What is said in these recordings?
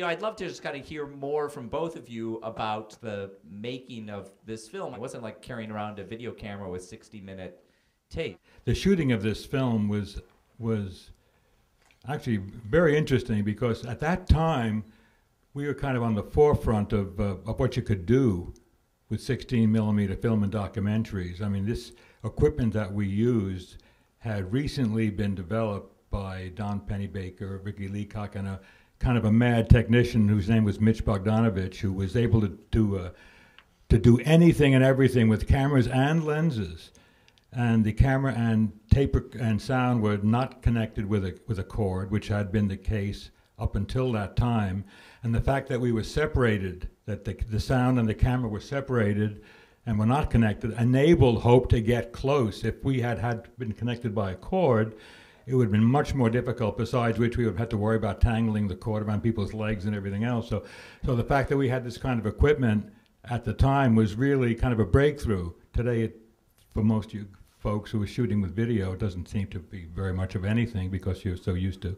I'd love to just kind of hear more from both of you about the making of this film. It wasn't like carrying around a video camera with 60-minute tape. The shooting of this film was actually very interesting because at that time we were kind of on the forefront of what you could do with 16mm film and documentaries. I mean, this equipment that we used had recently been developed by Don Pennybaker, Ricky Leacock, and a kind of a mad technician whose name was Mitch Bogdanovich, who was able to do anything and everything with cameras and lenses. And the camera and tape and sound were not connected with a cord, which had been the case up until that time. And the fact that we were separated, that the sound and the camera were separated and were not connected, enabled Hope to get close. If we had been connected by a cord, it would have been much more difficult, besides which we would have had to worry about tangling the cord around people's legs and everything else. So the fact that we had this kind of equipment at the time was really kind of a breakthrough. Today, for most of you folks who are shooting with video, it doesn't seem to be very much of anything because you're so used to.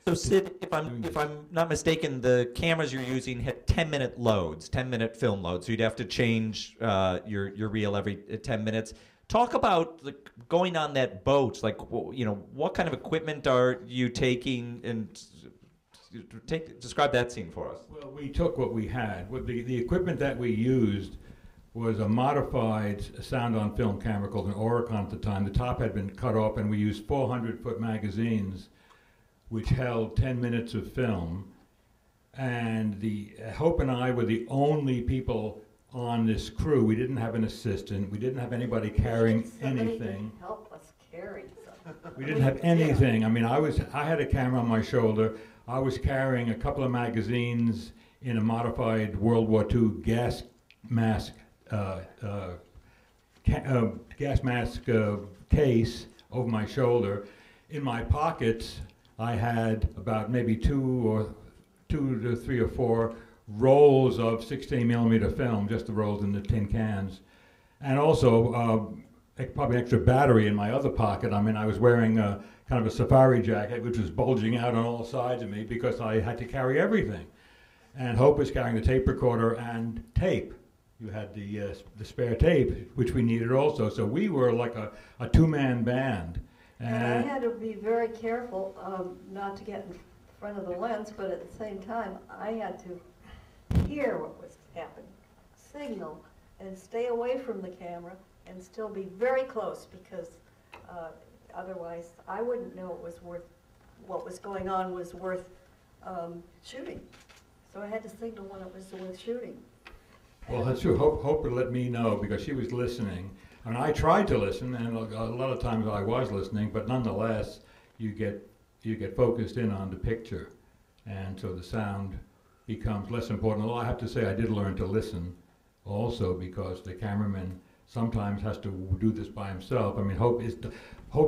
So Sid, if I'm not mistaken, the cameras you're using had 10-minute loads, 10-minute film loads. So you'd have to change your reel every 10 minutes. Talk about going on that boat. Like, what kind of equipment are you taking, and describe that scene for us. Well, we took what we had. The equipment that we used was a modified sound-on-film camera called an Oricon at the time. The top had been cut off, and we used 400-foot magazines, which held 10 minutes of film. And Hope and I were the only people on this crew. We didn't have an assistant. We didn't have anybody carrying anything. Help us carry something. We didn't have anything. I mean, I had a camera on my shoulder. I was carrying a couple of magazines in a modified World War II gas mask case over my shoulder. In my pockets, I had about maybe two to three or four rolls of 16mm film, just the rolls in the tin cans. And also probably an extra battery in my other pocket. I mean, I was wearing kind of a safari jacket, which was bulging out on all sides of me because I had to carry everything. And Hope was carrying the tape recorder and tape. You had the spare tape, which we needed also. So we were like a two-man band. And I had to be very careful not to get in front of the lens, but at the same time, I had to hear what was happening, signal, and stay away from the camera and still be very close, because otherwise I wouldn't know what was going on was worth shooting. So I had to signal when it was worth shooting. Well, that's true. Hope would let me know because she was listening. And I tried to listen, and a lot of times I was listening, but nonetheless, you get focused in on the picture. And so the sound becomes less important. Although I have to say I did learn to listen also, because the cameraman sometimes has to do this by himself. I mean, Hope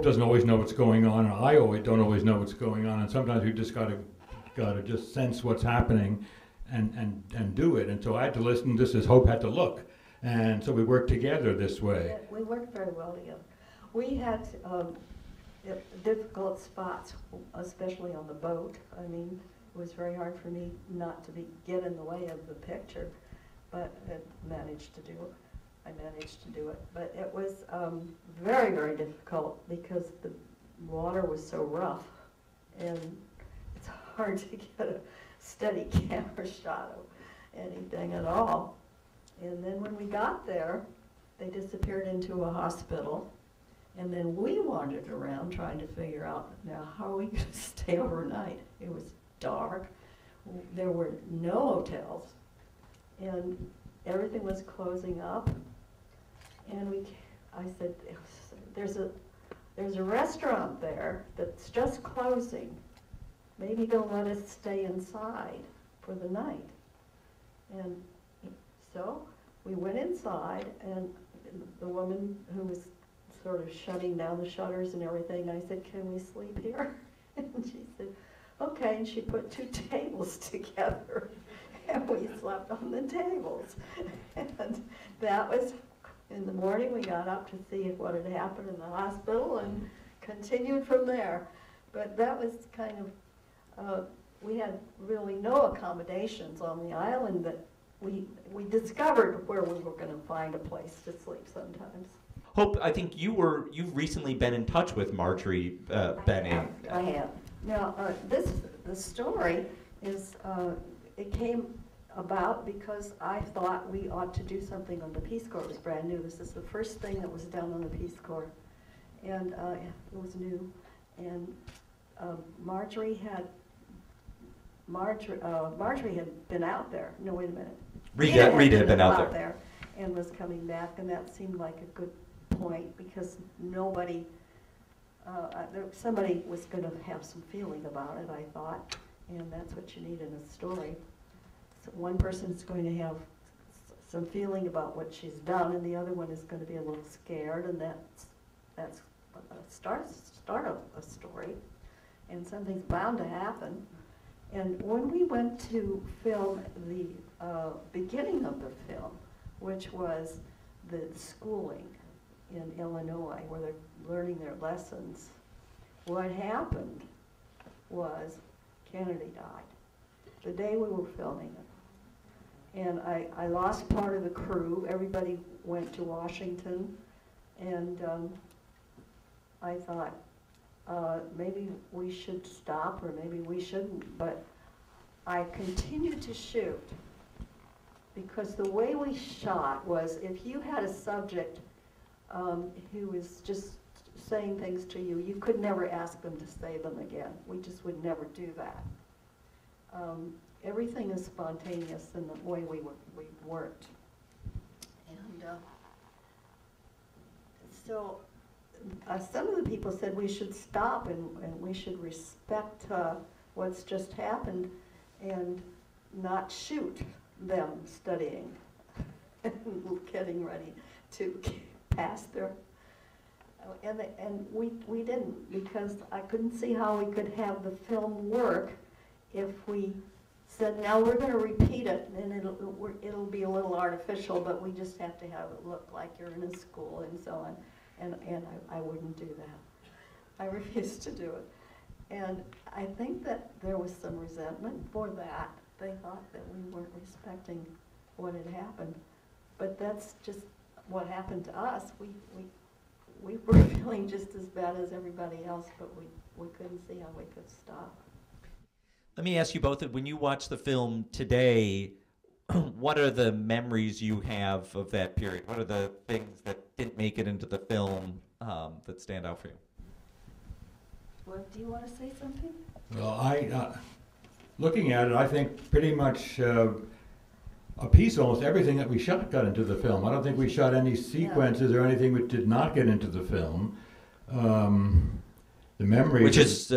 doesn't always know what's going on, and I don't always know what's going on, and sometimes you just gotta just sense what's happening and do it. And so I had to listen just as Hope had to look. And so we worked together this way. Yeah, we worked very well together. We had difficult spots, especially on the boat. I mean, it was very hard for me not to get in the way of the picture, but I managed to do it. But it was very, very difficult because the water was so rough, and it's hard to get a steady camera shot of anything at all. And then when we got there, they disappeared into a hospital. And then we wandered around trying to figure out, now, how are we going to stay overnight? It was dark. There were no hotels. And everything was closing up. And I said, there's a restaurant there that's just closing. Maybe they'll let us stay inside for the night. And so we went inside, and the woman who was sort of shutting down the shutters and everything, I said, can we sleep here? And she said, okay, and she put two tables together, and we slept on the tables. And that was, in the morning we got up to see what had happened in the hospital and continued from there. But that was kind of we had really no accommodations on the island that we discovered where we were going to find a place to sleep sometimes. Hope, I think you've recently been in touch with Marjorie Benning. I have. Now, the story is, it came about because I thought we ought to do something on the Peace Corps. It was brand new. This is the first thing that was done on the Peace Corps. And it was new. And Marjorie had been out there. No, wait a minute. Rita had been out there. And was coming back, and that seemed like a good point because nobody, somebody was going to have some feeling about it, I thought, and that's what you need in a story. So one person's going to have some feeling about what she's done, and the other one is going to be a little scared, and that's start of a story, and something's bound to happen. And when we went to film the beginning of the film, which was the schooling in Illinois, where they're learning their lessons, what happened was Kennedy died the day we were filming it. And I lost part of the crew. Everybody went to Washington, and I thought, maybe we should stop, or maybe we shouldn't, but I continued to shoot because the way we shot was if you had a subject who was just saying things to you, you could never ask them to say them again. We just would never do that. Everything is spontaneous in the way we worked. And so some of the people said we should stop and we should respect what's just happened and not shoot them studying and getting ready to pass their, and we didn't, because I couldn't see how we could have the film work if we said, now we're going to repeat it, and it'll be a little artificial, but we just have to have it look like you're in a school and so on. And I wouldn't do that. I refused to do it. And I think that there was some resentment for that. They thought that we weren't respecting what had happened. But that's just what happened to us. We were feeling just as bad as everybody else, but we couldn't see how we could stop. Let me ask you both, when you watch the film today, what are the memories you have of that period? What are the things that didn't make it into the film that stand out for you? Well, do you want to say something? Well, looking at it, I think pretty much a piece, almost everything that we shot got into the film. I don't think we shot any sequences or anything which did not get into the film. The memory, which is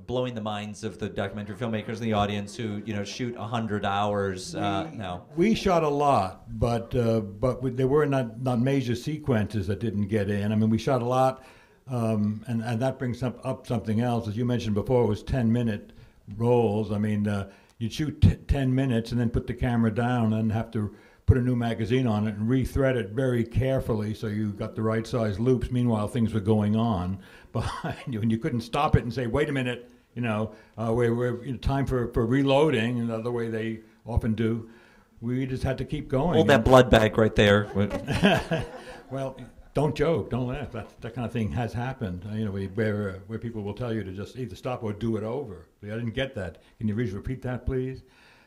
blowing the minds of the documentary filmmakers in the audience who shoot 100 hours now. We shot a lot, but there were not major sequences that didn't get in. I mean, we shot a lot, and that brings up something else. As you mentioned before, it was 10-minute rolls. I mean, you'd shoot 10 minutes and then put the camera down and have to put a new magazine on it and rethread it very carefully so you got the right size loops. Meanwhile, things were going on behind you, and you couldn't stop it and say, wait a minute, we're time for reloading, and the way they often do. We just had to keep going. Hold that blood bag right there. Well, don't joke, don't laugh. That kind of thing has happened, where people will tell you to just either stop or do it over. I didn't get that. Can you repeat that, please?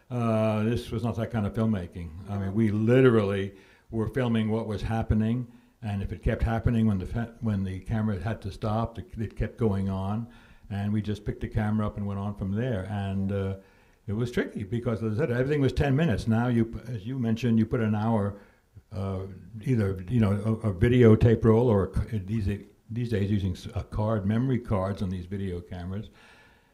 This was not that kind of filmmaking. I mean, we literally were filming what was happening, and if it kept happening when the camera had to stop, it kept going on, and we just picked the camera up and went on from there. And it was tricky because, as I said, everything was 10 minutes. Now, as you mentioned, you put an hour, either a videotape roll or these days using memory cards on these video cameras.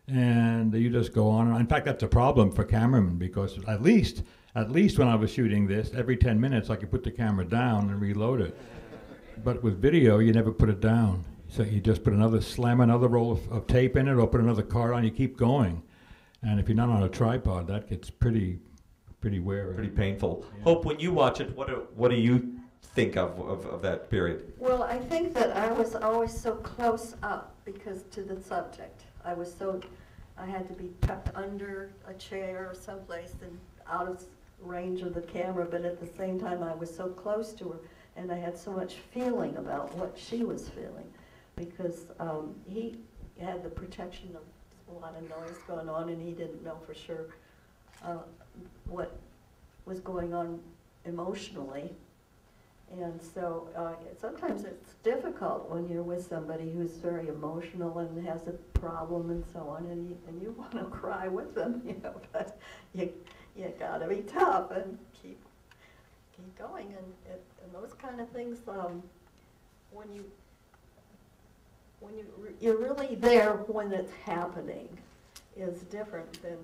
And you just go on. In fact, that's a problem for cameramen because at least when I was shooting this, every 10 minutes I could put the camera down and reload it. But with video, you never put it down. So you just slam another roll of tape in it or put another card on, you keep going. And if you're not on a tripod, that gets pretty weary. Pretty painful. Yeah. Hope, when you watch it, what do you think of that period? Well, I think that I was always so close up because to the subject. I was so I had to be tucked under a chair or someplace and out of range of the camera, but at the same time I was so close to her, and I had so much feeling about what she was feeling, because he had the protection of a lot of noise going on, and he didn't know for sure what was going on emotionally. And so sometimes it's difficult when you're with somebody who's very emotional and has a problem and so on, and you want to cry with them, you know, but you gotta be tough and keep going. And those kind of things, when you're really there when it's happening, is different than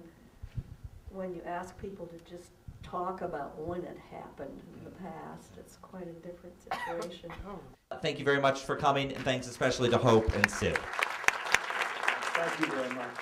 when you ask people to just talk about when it happened in the past. It's quite a different situation. Thank you very much for coming, and thanks especially to Hope and Sid. Thank you very much.